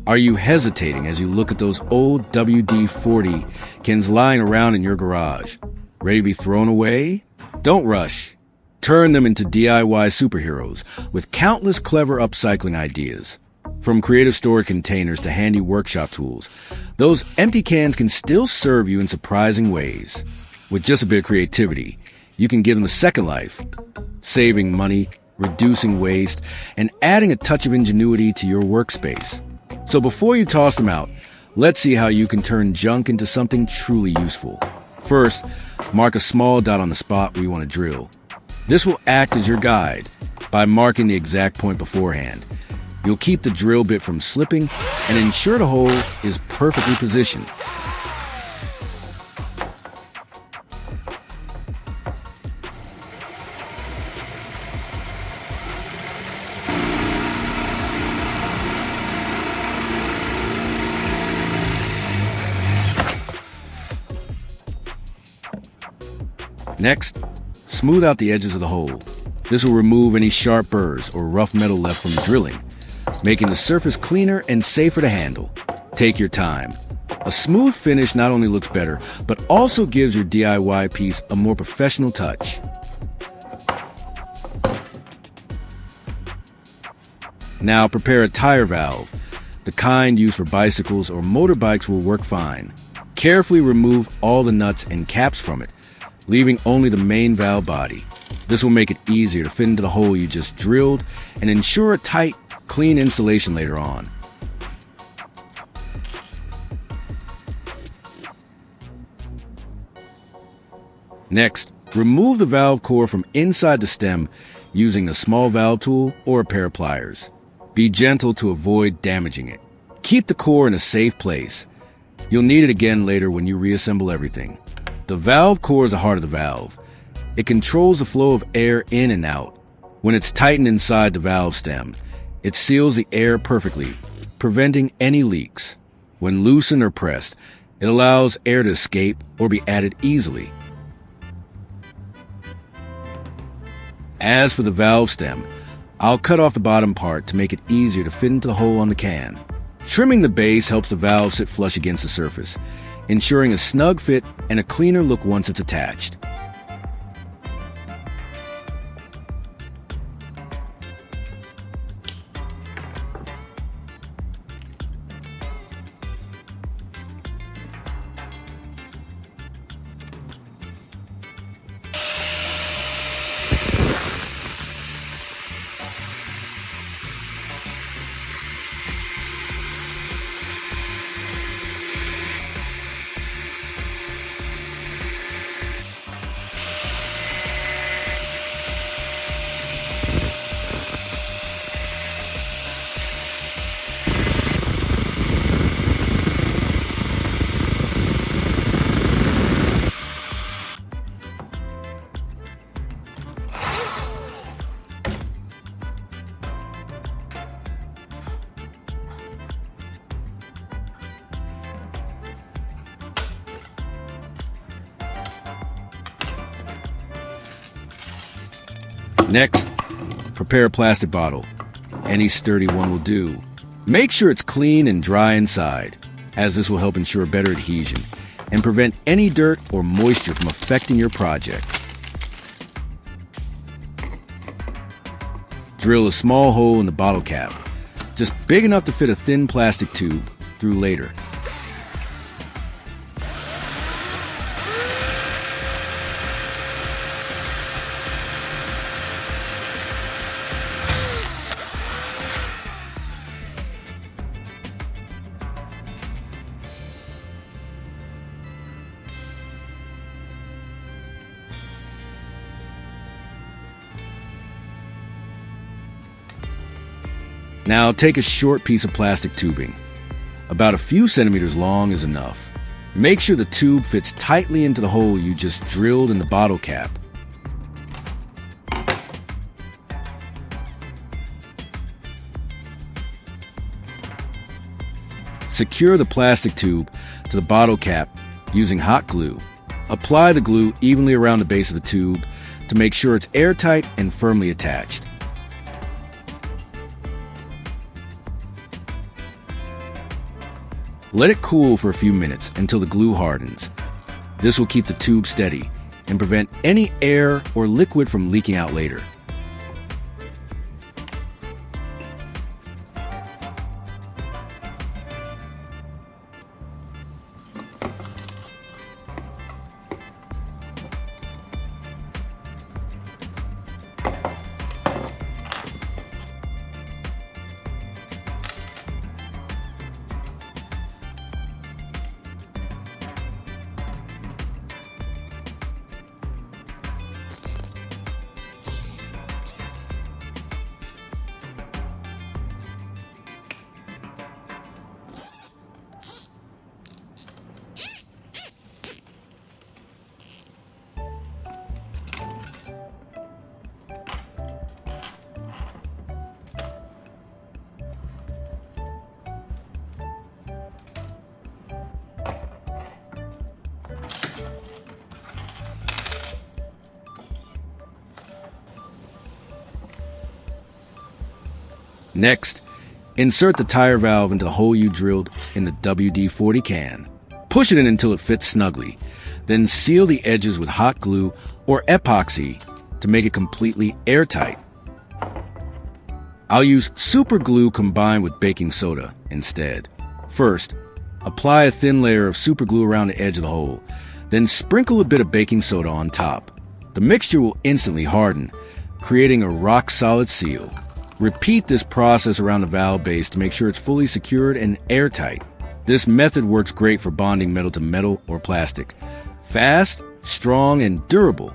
Are you hesitating as you look at those old WD-40 cans lying around in your garage, ready to be thrown away? Don't rush. Turn them into DIY superheroes with countless clever upcycling ideas. From creative storage containers to handy workshop tools, those empty cans can still serve you in surprising ways. With just a bit of creativity, you can give them a second life, saving money, reducing waste, and adding a touch of ingenuity to your workspace. So before you toss them out, let's see how you can turn junk into something truly useful. First, mark a small dot on the spot where you want to drill. This will act as your guide by marking the exact point beforehand. You'll keep the drill bit from slipping and ensure the hole is perfectly positioned. Next, smooth out the edges of the hole. This will remove any sharp burrs or rough metal left from drilling, making the surface cleaner and safer to handle. Take your time. A smooth finish not only looks better, but also gives your DIY piece a more professional touch. Now prepare a tire valve. The kind used for bicycles or motorbikes will work fine. Carefully remove all the nuts and caps from it, leaving only the main valve body. This will make it easier to fit into the hole you just drilled and ensure a tight, clean installation later on. Next, remove the valve core from inside the stem using a small valve tool or a pair of pliers. Be gentle to avoid damaging it. Keep the core in a safe place. You'll need it again later when you reassemble everything. The valve core is the heart of the valve. It controls the flow of air in and out. When it's tightened inside the valve stem, it seals the air perfectly, preventing any leaks. When loosened or pressed, it allows air to escape or be added easily. As for the valve stem, I'll cut off the bottom part to make it easier to fit into the hole on the can. Trimming the base helps the valve sit flush against the surface, ensuring a snug fit and a cleaner look once it's attached. Next, prepare a plastic bottle. Any sturdy one will do. Make sure it's clean and dry inside, as this will help ensure better adhesion and prevent any dirt or moisture from affecting your project. Drill a small hole in the bottle cap, just big enough to fit a thin plastic tube through later. Now take a short piece of plastic tubing. About a few centimeters long is enough. Make sure the tube fits tightly into the hole you just drilled in the bottle cap. Secure the plastic tube to the bottle cap using hot glue. Apply the glue evenly around the base of the tube to make sure it's airtight and firmly attached. Let it cool for a few minutes until the glue hardens. This will keep the tube steady and prevent any air or liquid from leaking out later. Next, insert the tire valve into the hole you drilled in the WD-40 can. Push it in until it fits snugly. Then seal the edges with hot glue or epoxy to make it completely airtight. I'll use super glue combined with baking soda instead. First, apply a thin layer of super glue around the edge of the hole. Then sprinkle a bit of baking soda on top. The mixture will instantly harden, creating a rock-solid seal. Repeat this process around the valve base to make sure it's fully secured and airtight. This method works great for bonding metal to metal or plastic. Fast, strong, and durable.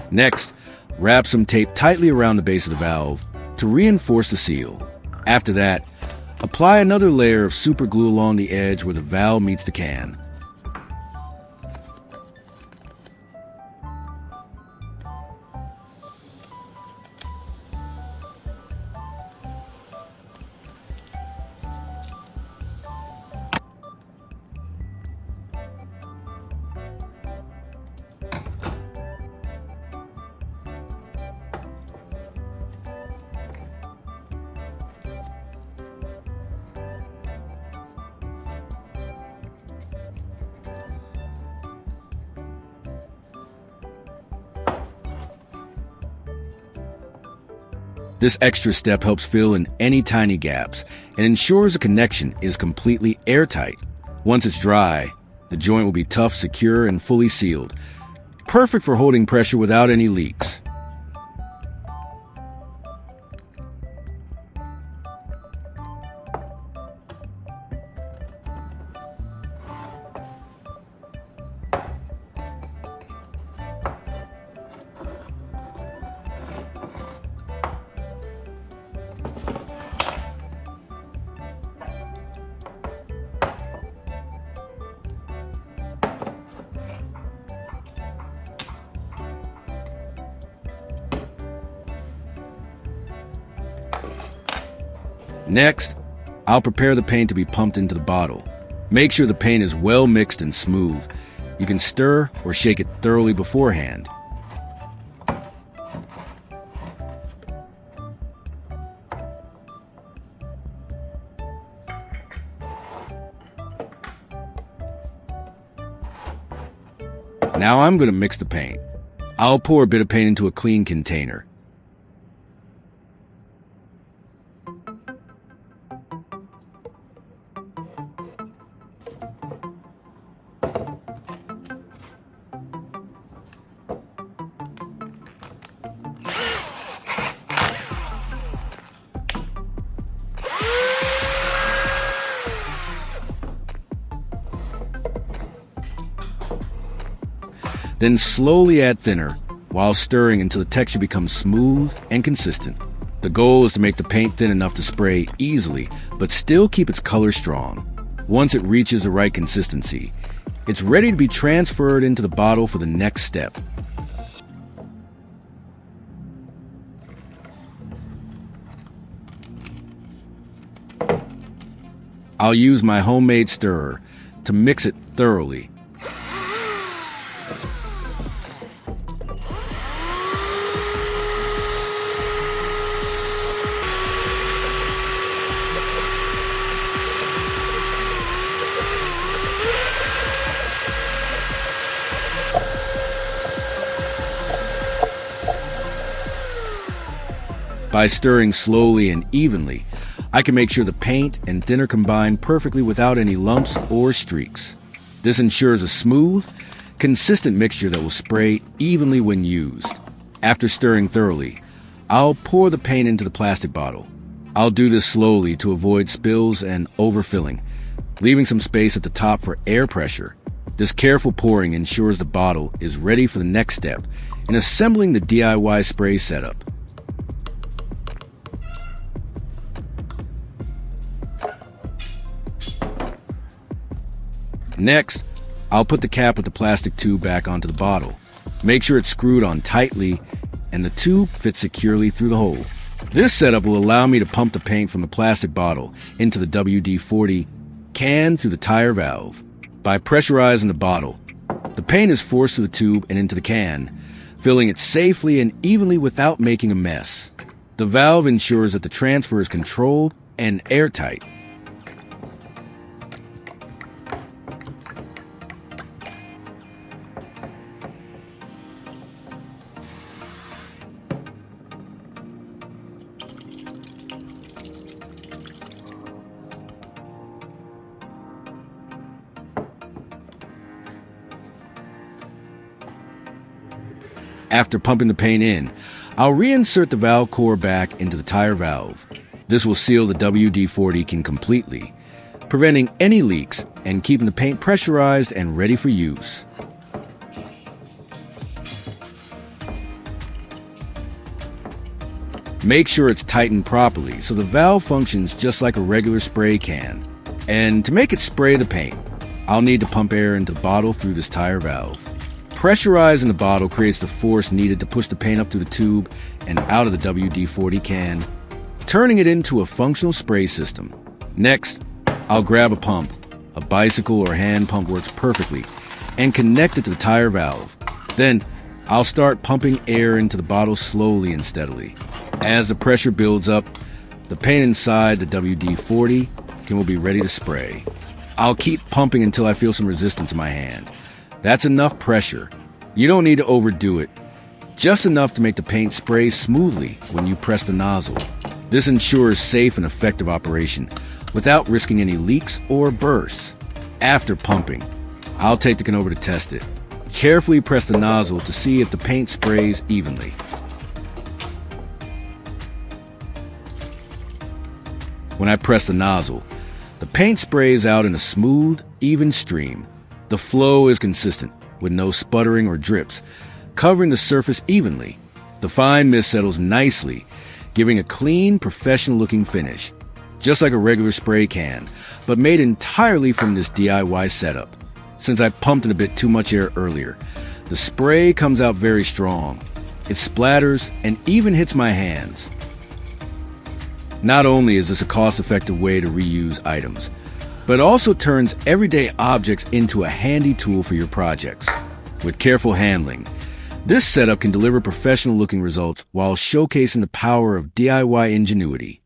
Next, wrap some tape tightly around the base of the valve to reinforce the seal. After that, apply another layer of super glue along the edge where the valve meets the can. This extra step helps fill in any tiny gaps and ensures the connection is completely airtight. Once it's dry, the joint will be tough, secure, and fully sealed. Perfect for holding pressure without any leaks. Next, I'll prepare the paint to be pumped into the bottle. Make sure the paint is well mixed and smooth. You can stir or shake it thoroughly beforehand. Now I'm going to mix the paint. I'll pour a bit of paint into a clean container. Then slowly add thinner while stirring until the texture becomes smooth and consistent. The goal is to make the paint thin enough to spray easily, but still keep its color strong. Once it reaches the right consistency, it's ready to be transferred into the bottle for the next step. I'll use my homemade stirrer to mix it thoroughly. By stirring slowly and evenly, I can make sure the paint and thinner combine perfectly without any lumps or streaks. This ensures a smooth, consistent mixture that will spray evenly when used. After stirring thoroughly, I'll pour the paint into the plastic bottle. I'll do this slowly to avoid spills and overfilling, leaving some space at the top for air pressure. This careful pouring ensures the bottle is ready for the next step in assembling the DIY spray setup. Next, I'll put the cap with the plastic tube back onto the bottle. Make sure it's screwed on tightly and the tube fits securely through the hole. This setup will allow me to pump the paint from the plastic bottle into the WD-40 can through the tire valve. By pressurizing the bottle, the paint is forced through the tube and into the can, filling it safely and evenly without making a mess. The valve ensures that the transfer is controlled and airtight. After pumping the paint in, I'll reinsert the valve core back into the tire valve. This will seal the WD-40 can completely, preventing any leaks and keeping the paint pressurized and ready for use. Make sure it's tightened properly so the valve functions just like a regular spray can. And to make it spray the paint, I'll need to pump air into the bottle through this tire valve. Pressurizing the bottle creates the force needed to push the paint up through the tube and out of the WD-40 can, turning it into a functional spray system. Next, I'll grab a pump. A bicycle or hand pump works perfectly, and connect it to the tire valve. Then, I'll start pumping air into the bottle slowly and steadily. As the pressure builds up, the paint inside the WD-40 can will be ready to spray. I'll keep pumping until I feel some resistance in my hand. That's enough pressure. You don't need to overdo it. Just enough to make the paint spray smoothly when you press the nozzle. This ensures safe and effective operation without risking any leaks or bursts. After pumping, I'll take the can over to test it. Carefully press the nozzle to see if the paint sprays evenly. When I press the nozzle, the paint sprays out in a smooth, even stream. The flow is consistent, with no sputtering or drips, covering the surface evenly. The fine mist settles nicely, giving a clean, professional-looking finish, just like a regular spray can, but made entirely from this DIY setup. Since I pumped in a bit too much air earlier, the spray comes out very strong. It splatters and even hits my hands. Not only is this a cost-effective way to reuse items, but also turns everyday objects into a handy tool for your projects. With careful handling, this setup can deliver professional-looking results while showcasing the power of DIY ingenuity.